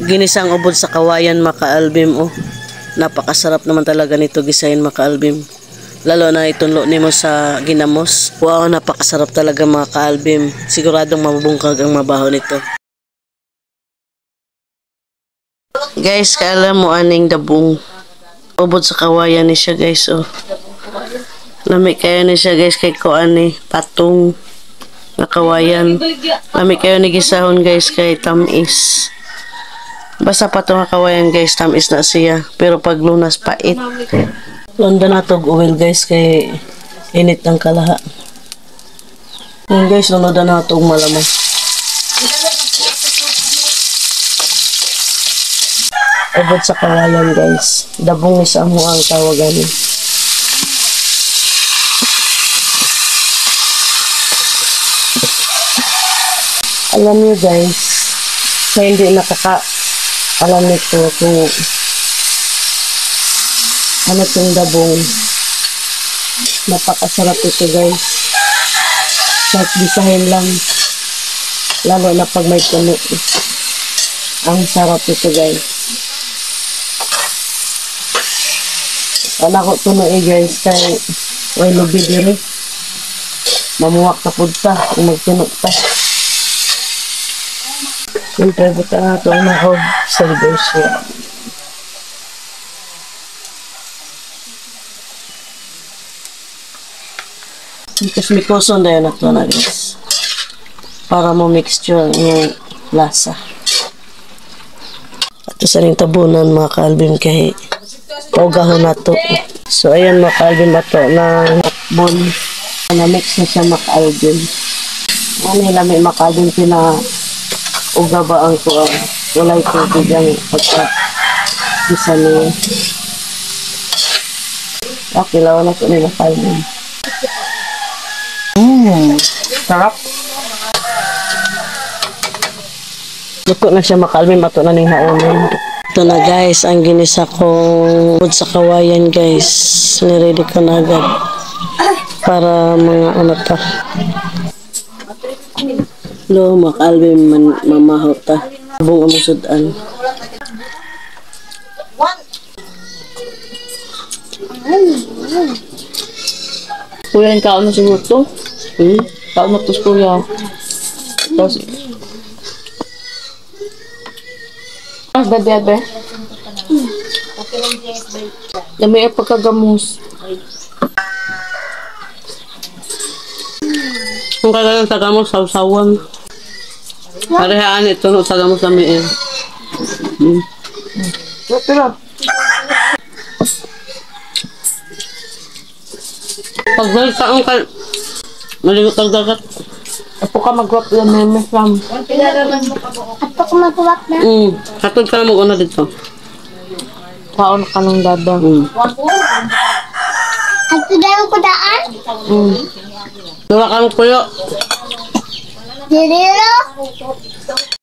ginisang ubod sa kawayan maka-albim oh. Napakasarap naman talaga nito gisahin maka-albim. Lalo na itunlo nimo sa ginamos. Wow, napakasarap talaga mga ka-albim. Siguradong mabubungkag ang mabaho nito. Guys, kaalam mo aning dabong ubod sa kawayan ni siya guys oh. Lami kayo ni siya guys kay kuan ni patong na kawayan. Lami kayo ni gisahon guys kay tamis. Basta patong na kawayan guys, tamis na siya. Pero pag lunas pait. Lunda na tog oil guys kay init ng kalaha. Yun guys, lunda na tog malamang. Ubod sa kawayan guys. Dabong ni sa amo ang tawagan. Alam niyo guys, sa hindi alam nito kung ano itong dabong. Napakasarap ito guys. Kahit bisahin lang. Lalo na pag may puno. Ang sarap ito guys. Wala ko tuno guys kay way lubi diri. Mamuwak ka pud ta kung magtuno ta. Siyempre buta na ito ang mahog sa libosya. Mikos-mikoson na yun ito na guys. Para mo mixture yung lasa. At sa rin tabunan mga ka-albim kay paugahon na ito. So ayan mga ka-albim ito na bon. Na-mix na siya mga ka-albim. Ano yung lamig mga ka-albim pina uga ba ang kuang walay tubig ang pagka-isa niya. Kilawan na ito nila ka-albim. Sarap. Luto na siya makalmin, mato na ning haunon. Ito na guys, ang ginisa kong wood sa kawayan guys. Niready ko na agad. Para mga ano ta. Lo, makalmin mamahaw ta. Abong amusudan. Kuya, yung kaon na siguro ito. Kaon na ito kuya. Tapos, bebe. Dami ay pagkagamus. Kung kailangan tagamus, sausawan. Parehaan ito no tagamus na may Pero, pagbalik ka ang maligot ang dagat. apo ka mag-wrap na meme from. Ato ko mag-wrap na. Katod ka na mag-una dito. Kaon ka ng dada. Ato daw ko daan. Dura ka ng puyo. Diriro.